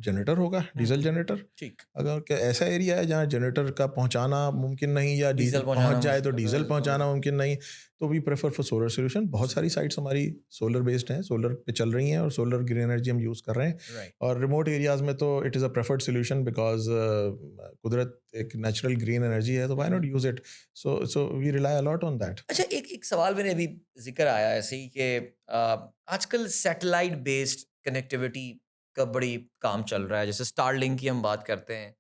जनरेटर होगा, डीजल जनरेटर. ठीक. अगर ऐसा एरिया है जहाँ जनरेटर का पहुंचाना मुमकिन नहीं या डीजल पहुंच पहुंचाना जाए तो मुश्किल, डीजल बिल्कुल. पहुंचाना मुमकिन नहीं, तो we prefer for solar solution. बहुत सारी साइट्स हमारी सोलर बेस्ड हैं, सोलर पे चल रही हैं और सोलर ग्रीन एनर्जी हम यूज़ कर रहे हैं. राइट. और रिमोट एरियाज में तो it is a preferred solution because कुदरत एक नेचुरल ग्रीन एनर्जी है, तो why not use it. So we rely a lot on that. अच्छा, एक एक सवाल मेरे अभी ज़िक्र आया ऐसे ही कि आजकल सैटेलाइट बेस्ड कनेक्टिविटी का बड़ी काम चल रहा है. जैसे स्टारलिंक की हम बात करते हैं.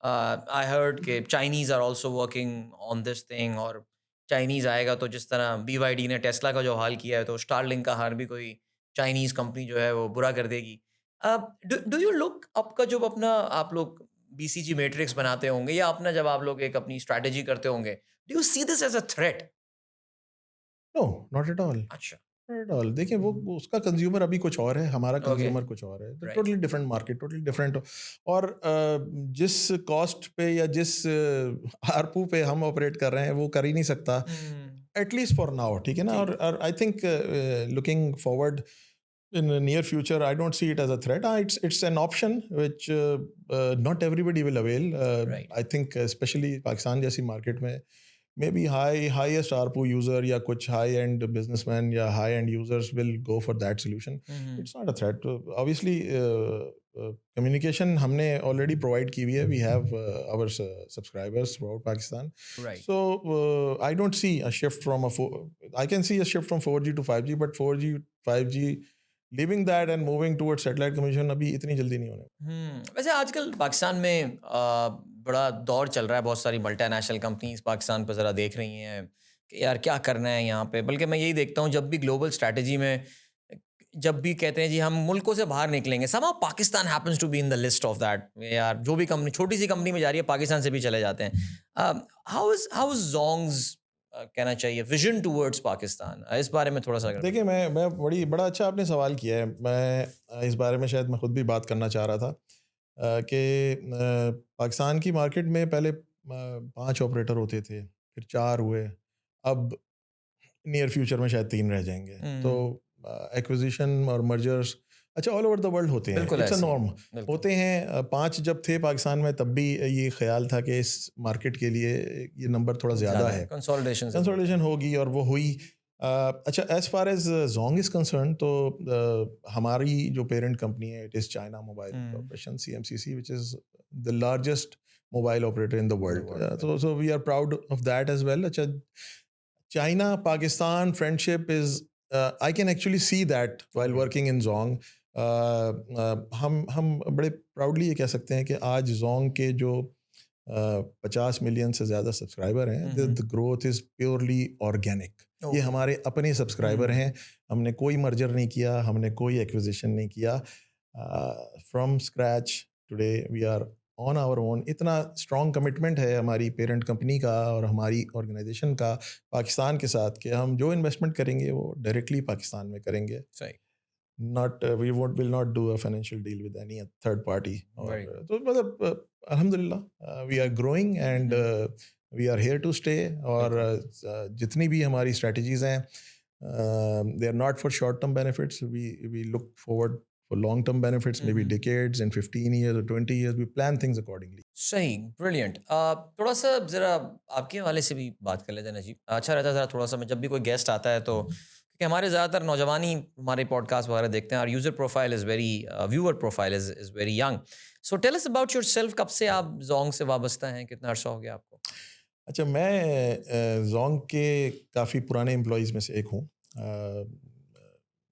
आई हर्ड कि Chinese are also working on this thing, और चाइनीज़ आएगा तो जिस तरह बीवाईडी ने टेस्ला का जो हाल किया है, तो स्टारलिंक का हाल भी कोई चाइनीज़ कंपनी जो है वो बुरा कर देगी. डू यू लुक आपका जो अपना आप लोग बीसीजी मैट्रिक्स बनाते होंगे या अपना जब आप लोग एक अपनी स्ट्रैटेजी करते होंगे, do you see this as a threat? No, not at all. अच्छा. Not at all. देखिए, वो उसका कंज्यूमर अभी कुछ और है, हमारा ओके. कंज्यूमर कुछ और है. तो right. Totally different market, totally different. और जिस कॉस्ट पे या जिस आरपू पे हम ऑपरेट कर रहे हैं वो कर ही नहीं सकता, एटलीस्ट फॉर नाउ. ठीक है ना. ठीक. और I think looking forward in the near future, I don't see it as a threat. It's an option which not everybody will avail. Right. I think especially Pakistan जैसी market में maybe highest ARPU user या कुछ high end businessman या high end users will go for that solution. It's not a threat. Obviously communication हमने already provide की हुई है. We have our subscribers throughout Pakistan. Right. So I don't see a shift from I can see a shift from 4G to 5G, but 4G 5G living that and moving towards satellite communication अभी इतनी जल्दी नहीं होने. वैसे आजकल पाकिस्तान में बड़ा दौर चल रहा है, बहुत सारी मल्टीनेशनल कंपनीज पाकिस्तान पर ज़रा देख रही हैं कि यार क्या करना है यहाँ पे. बल्कि मैं यही देखता हूँ जब भी ग्लोबल स्ट्रैटेजी में जब भी कहते हैं जी हम मुल्कों से बाहर निकलेंगे, somehow Pakistan happens to be in the list of that. यार जो भी कंपनी छोटी सी कंपनी में जा रही है पाकिस्तान से भी चले जाते हैं. हाउ इज जोंग्स कहना चाहिए विजन टुवर्ड्स पाकिस्तान, इस बारे में थोड़ा सा अगर. देखिए, मैं बड़ा अच्छा आपने सवाल किया है. मैं इस बारे में शायद मैं खुद भी बात करना चाह रहा था कि पाकिस्तान की मार्केट में पहले 5 ऑपरेटर होते थे, फिर 4 हुए, अब नियर फ्यूचर में शायद 3 रह जाएंगे. तो एक्विजिशन और मर्जर्स अच्छा ऑल ओवर द वर्ल्ड होते हैं. It's a norm. होते हैं. 5 जब थे पाकिस्तान में तब भी ये ख्याल था कि इस मार्केट के लिए ये नंबर थोड़ा ज़्यादा है, कंसोलिडेशन होगी, और वो हुई. अच्छा, as far as Zong is concern तो हमारी जो पेरेंट कंपनी है it is China Mobile Corporation, CMCC, which is the largest mobile operator in the world. So we are proud of that as well. अच्छा, China Pakistan friendship is I can actually see that while working in Zong. हम बड़े proudly ये कह सकते हैं कि आज Zong के जो 50 मिलियन से ज़्यादा सब्सक्राइबर हैं, the growth is purely organic. ये हमारे अपने सब्सक्राइबर हैं. हमने कोई मर्जर नहीं किया, हमने कोई एक्विजिशन नहीं किया. From scratch today we are on our own. इतना स्ट्रॉन्ग कमिटमेंट है हमारी पेरेंट कंपनी का और हमारी ऑर्गेनाइजेशन का पाकिस्तान के साथ कि हम जो इन्वेस्टमेंट करेंगे वो डायरेक्टली पाकिस्तान में करेंगे. सही. Not we will not do a financial deal with any third party. तो मतलब अल्हम्दुलिल्लाह we are growing and we are here to stay, और जितनी भी हमारी स्ट्रेटजीज हैं, they are not for short term benefits, we look forward for long term benefits, maybe decades and 15 years or 20 years. We plan things accordingly. सही, brilliant. थोड़ा सा ज़रा आपके हवाले से भी बात कर लेते हैं नजीब। अच्छा रहता है ज़रा थोड़ा सा, मैं जब भी कोई गेस्ट आता है तो, क्योंकि हमारे ज़्यादातर नौजवान ही हमारे पॉडकास्ट वगैरह देखते हैं, और user profile is very, viewer profile is very young. So tell us about yourself, कब से आप ज़ोंग से वाबस्ता हैं, कितना अर्सा हो गया आपको? अच्छा, मैं जोंग के काफ़ी पुराने एम्प्लॉयज़ में से एक हूँ।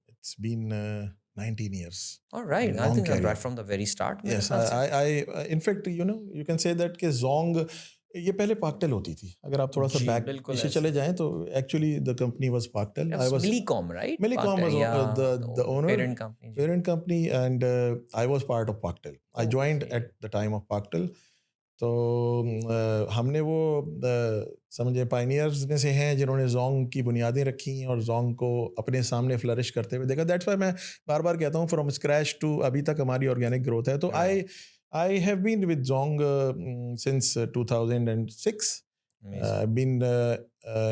It's been 19 years. Alright, I Long think career. Right from the very start मेरे Yes, ख्याल से। in fact, you can say that कि जोंग ये पहले पाकटेल होती थी। अगर आप थोड़ा सा जी, बैक बिल्कुल पीछे ऐसे। चले जाएं तो actually the company was Paktel. I was Millicom, right? Millicom was the owner, parent company. parent company, and I was part of Paktel. I joined Okay. at the time of Paktel. तो हमने वो समझे पाइनियर्स में से हैं जिन्होंने Jong की बुनियादें रखी और जोंग को अपने सामने फ्लरिश करते हुए देखा। दैट्स वाई मैं बार बार कहता हूँ फ्रॉम स्क्रैच टू अभी तक हमारी ऑर्गेनिक ग्रोथ है। तो I have been with Zong since 2006. Amazing. Been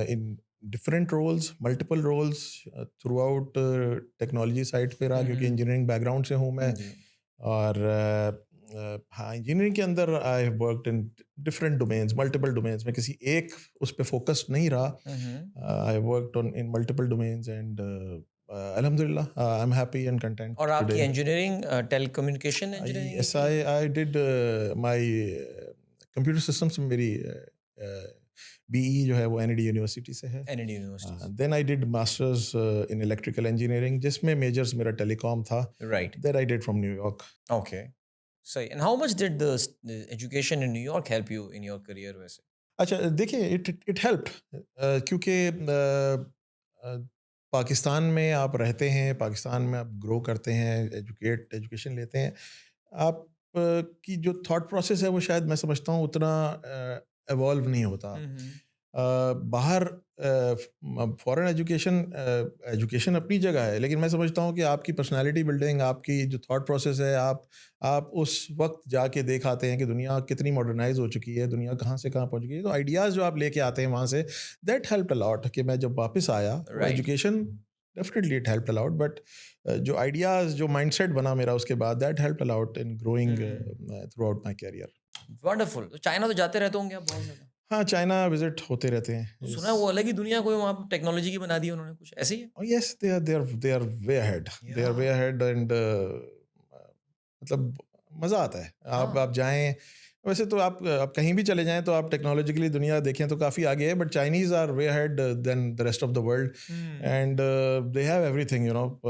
in different roles, multiple roles throughout technology side पे रहा, क्योंकि इंजीनियरिंग बैकग्राउंड से हूँ मैं। जी। और हाँ, इंजीनियरिंग के अंदर I have worked in different domains, multiple domains में किसी एक उस पे फोकस नहीं रहा। I worked on in multiple domains and अल्हम्दुलिल्लाह I am happy and content और आपकी today. Engineering telecommunication engineering Yes, I did my computer systems में मेरी BE जो है वो NED यूनिवर्सिटी से है। NED university. Then I did masters in electrical engineering, जिसमें मेजर्स मेरा टेलीकॉम था। Right, That I did from New York. Okay, सही। And how much did the education in New York help you in your career वैसे? अच्छा, देखिए, it helped, क्योंकि पाकिस्तान में आप रहते हैं, पाकिस्तान में आप ग्रो करते हैं, एजुकेशन लेते हैं, आप की जो थॉट प्रोसेस है वो शायद मैं समझता हूँ उतना एवॉल्व नहीं होता। बाहर फॉरेन एजुकेशन अपनी जगह है, लेकिन मैं समझता हूँ कि आपकी पर्सनालिटी बिल्डिंग, आपकी जो थॉट प्रोसेस है, आप उस वक्त जाके देख आते हैं कि दुनिया कितनी मॉडर्नाइज हो चुकी है, दुनिया कहाँ से कहाँ पहुँच गई है। तो आइडियाज़ जो आप लेके आते हैं वहाँ से, दैट हेल्प्ड अ लॉट। कि मैं जब वापस आया, Right. Education definitely it helped a lot, but जो आइडियाज़, जो माइंडसेट बना मेरा उसके बाद, that helped a lot in growing throughout my career. Wonderful. तो चाइना तो जाते रहते होंगे आप बहुत ज़्यादा? हाँ, चाइना विजिट होते रहते हैं। तो सुना है वो अलग ही दुनिया कोई वहाँ पे टेक्नोलॉजी की बना दी उन्होंने, कुछ ऐसे ही है? Oh yes, they are way ahead. They are way Yeah. ahead and मतलब मज़ा आता है। आप हाँ। जाएँ, वैसे तो आप कहीं भी चले जाएँ तो आप टेक्नोलॉजिकली दुनिया देखें तो काफ़ी आगे है, but Chinese are way ahead than the rest of the world and they have everything,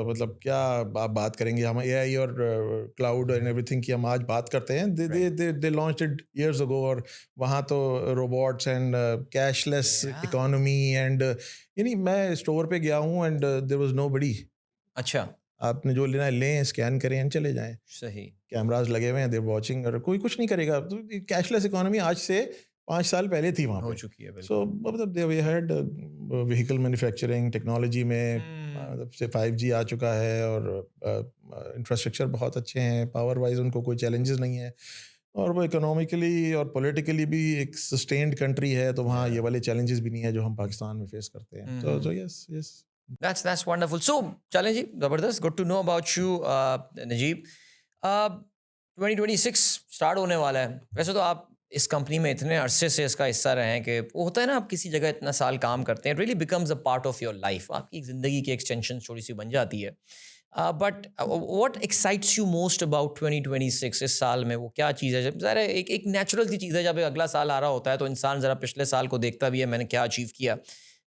मतलब क्या आप बात करेंगे हम एआई और क्लाउड एंड एवरीथिंग की हम आज बात करते हैं। दे लॉन्च्ड इट इयर्स अगो, और वहाँ तो robots and cashless Yeah. Economy and यानी मैं स्टोर पे गया हूँ एंड देयर वाज नोबडी। अच्छा, आपने जो लेना है लें, स्कैन करें एंड चले जाएँ। सही। कैमरास लगे हुए हैं, देयर वाचिंग, और कोई कुछ नहीं करेगा। तो कैशलेस इकोनॉमी आज से 5 साल पहले थी वहाँ हो पे। चुकी है सो बिल्कुल। मतलब they we had vehicle manufacturing technology में, मतलब से 5G आ चुका है, और इंफ्रास्ट्रक्चर बहुत अच्छे हैं, पावर वाइज उनको कोई चैलेंजेस नहीं है, और वो इकोनॉमिकली और पॉलिटिकली भी एक सस्टेन्ड कंट्री है, तो वहाँ ये वाले चैलेंजेस भी नहीं है जो हम पाकिस्तान में फेस करते हैं। तो yes, yes. That's wonderful. So, चलें जी, ज़बरदस्त। Good to know about you, Najeeb. 2026 start होने वाला है। वैसे तो आप इस कंपनी में इतने अरसे से इसका हिस्सा रहे हैं कि वो होता है ना, आप किसी जगह इतना साल काम करते हैं, it really becomes a part of your life. आपकी ज़िंदगी की एक्सटेंशन थोड़ी सी बन जाती है। But what excites you most about 2026? इस साल में वो क्या चीज़ है? जब ज़ाहिर है एक नेचुरल सी चीज़ है, जब अगला साल आ रहा होता है तो इंसान ज़रा पिछले साल को देखता भी है, मैंने क्या अचीव किया।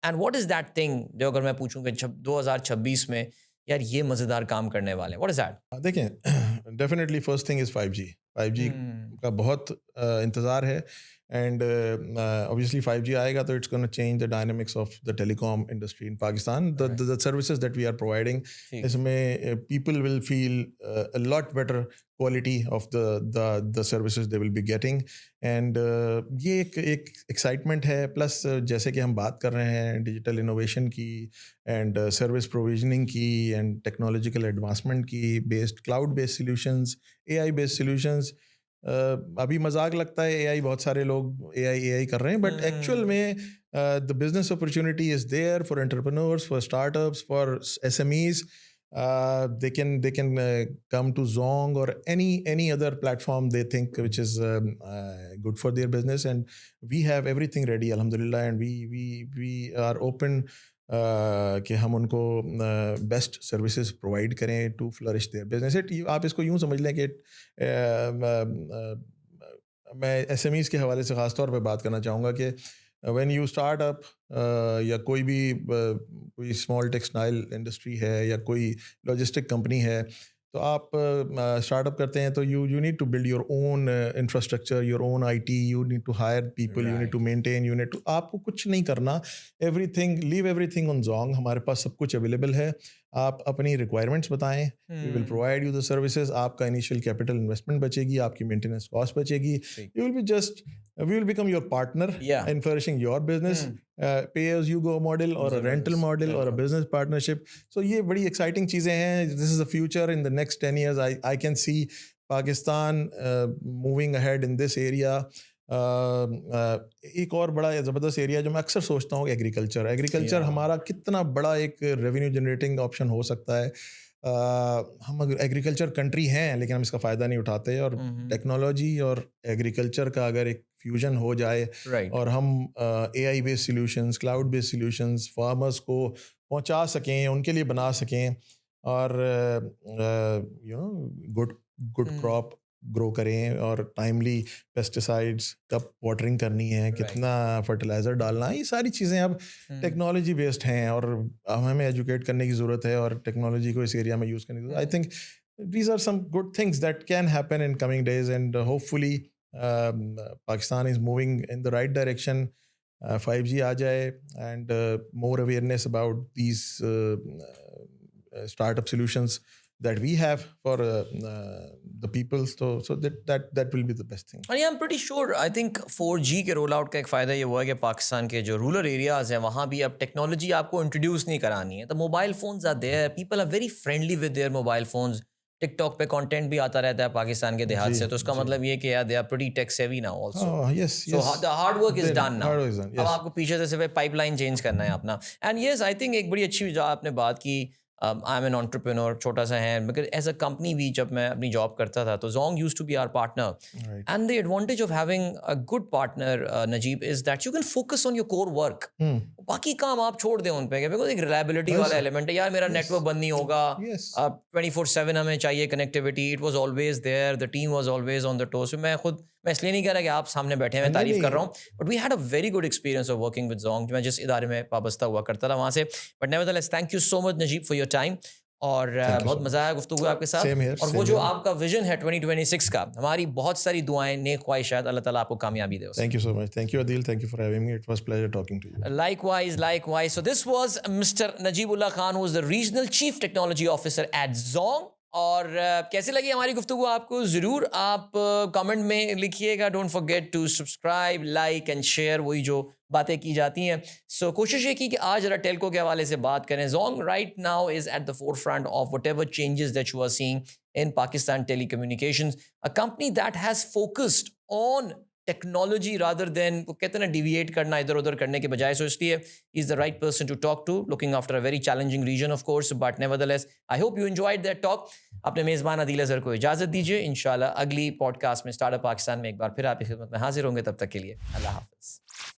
And what is that thing जो अगर मैं पूछूं कि 2026 में यार ये मज़ेदार काम करने वाले हैं, व्हाट इज़ दैट? देखें, definitely first thing is 5G। 5G का बहुत इंतज़ार है, एंड ऑब्वियसली 5G आएगा तो it's gonna change the dynamics of the telecom industry in Pakistan. The services that we are providing, ठीक। इसमें people will feel a lot better quality of the services they will be getting, and ये एक excitement है। Plus जैसे कि हम बात कर रहे हैं डिजिटल इनोवेशन की, एंड सर्विस प्रोविजनिंग की, एंड टेक्नोलॉजिकल एडवांसमेंट की, based cloud based solutions, AI based solutions, अभी मजाक लगता है एआई, बहुत सारे लोग एआई कर रहे हैं, बट एक्चुअल में the business opportunity is there for entrepreneurs, for startups, for SMEs. They can come to Zong or any other platform they think which is good for their business, and we have everything ready, alhamdulillah, and we are open कि हम उनको best services provide करें to flourish their business. आप इसको यूँ समझ लें कि मैं एसएमईज के हवाले से ख़ास तौर पे बात करना चाहूँगा कि व्हेन यू स्टार्ट अप या कोई भी कोई स्मॉल टेक्सटाइल इंडस्ट्री है या कोई लॉजिस्टिक कंपनी है, तो आप स्टार्टअप करते हैं तो you need to build your own infrastructure, your own IT, you need to hire people, you need to maintain, you need to, आपको कुछ नहीं करना, लीव एवरीथिंग ऑन Zong. हमारे पास सब कुछ अवेलेबल है. आप अपनी रिक्वायरमेंट्स बताएं, we will provide you the services. आपका इनिशियल कैपिटल इन्वेस्टमेंट बचेगी, आपकी मेंटेनेंस कॉस्ट बचेगी. We will become your partner in flourishing your business, pay as you go model or a rental model or a business partnership. So ये बड़ी exciting चीज़ें हैं. This is the future. In the next 10 years, I can see Pakistan moving ahead in this area. एक और बड़ा ज़बरदस्त area जो मैं अक्सर सोचता हूँ, एग्रीकल्चर हमारा कितना बड़ा एक रेवेन्यू जनरेटिंग ऑप्शन हो सकता है. हम एग्रीकल्चर कंट्री हैं लेकिन हम इसका फ़ायदा नहीं उठाते, और टेक्नोलॉजी और एग्रीकल्चर का अगर एक फ्यूजन हो जाए और हम AI based solutions, cloud based solutions farmers को पहुंचा सकें, उनके लिए बना सकें, और गुड क्रॉप ग्रो करें, और टाइमली पेस्टिसाइड्स, कब वाटरिंग करनी है, कितना फर्टिलाइज़र डालना है, ये सारी चीज़ें अब टेक्नोलॉजी बेस्ड हैं और हमें एजुकेट करने की ज़रूरत है और टेक्नोलॉजी को इस एरिया में यूज़ करने की ज़रूरत है. I think these are some good things that can happen in coming days, and hopefully Pakistan is moving in the right direction. 5G आ जाए and more awareness about these startup solutions that we have for the people, so that will be the best thing. And yeah, I'm pretty sure, I think 4G के roll out का एक फ़ायदा ये हुआ है कि पाकिस्तान के जो रूरल एरियाज़ हैं वहाँ भी अब टेक्नोलॉजी आपको इंट्रोड्यूस नहीं करानी है. तो mobile phones are there, people are very friendly with their mobile phones. TikTok पे कंटेंट भी आता रहता है पाकिस्तान के देहात से, तो उसका मतलब ये कि they are pretty tech savvy now also. So the hard work is done now. अब आपको पीछे से सिर्फ पाइपलाइन चेंज करना है अपना. एंड यस, आई थिंक एक बड़ी अच्छी जो आपने बात की, आई एम एन एंटरप्रेन्योर, छोटा सा है, बिकॉज एज अ कंपनी भी जब मैं अपनी जॉब करता था तो Zong used to be our partner, and the advantage of having a good partner Najeeb is that you can focus on your core work. बाकी काम आप छोड़ दें उन पे, बिकॉज एक रिलायबिलिटी वाला एलिमेंट है. यार मेरा नेटवर्क बंद नहीं होगा, 24/7 हमें चाहिए connectivity. It was always there, the team was always on the toes. मैं इसलिए नहीं कह रहा कि आप सामने बैठे हैं, मैं तारीफ कर रहा हूँ, but we had a very good experience of working with Zong. मैं जिस इदारे में वाबस्ता हुआ करता था वहाँ से. But nevertheless, thank you so much Najeeb for your time, और बहुत मज़ा आया गुफ्तगू आपके साथ. और वो जो आपका विजन है 2026 का, हमारी बहुत सारी दुआएं, नेक ख्वाहिशात, अल्लाह ताला आपको कामयाबी दे. Thank you so much. Thank you Adil. Thank you for having me. It was pleasure talking to you. Likewise. So this was Mr. Najibullah Khan, who is the Regional Chief Technology Officer at Zong. और कैसी लगी हमारी गुफ्तगू आपको, ज़रूर आप comment में लिखिएगा. Don't forget to subscribe, like and share, वही जो बातें की जाती हैं. सो कोशिश ये की कि आज जरा टेलको के हवाले से बात करें. Zong right now is at the forefront of whatever changes that you are seeing in Pakistan telecommunications, a company that has focused on technology rather than, वो कहते हैं ना, डिविएट करना इधर उधर करने के बजाय. सो इसलिए is the right person to talk to, looking after a very challenging region of course, but nevertheless I hope you enjoyed that talk. अपने मेज़बान अदील अज़हर को इजाज़त दीजिए. इंशाल्लाह अगली पॉडकास्ट में स्टार्टअप पाकिस्तान में एक बार फिर आपकी खिदमत में हाजिर होंगे. तब तक के लिए अल्लाह हाफ़िज़.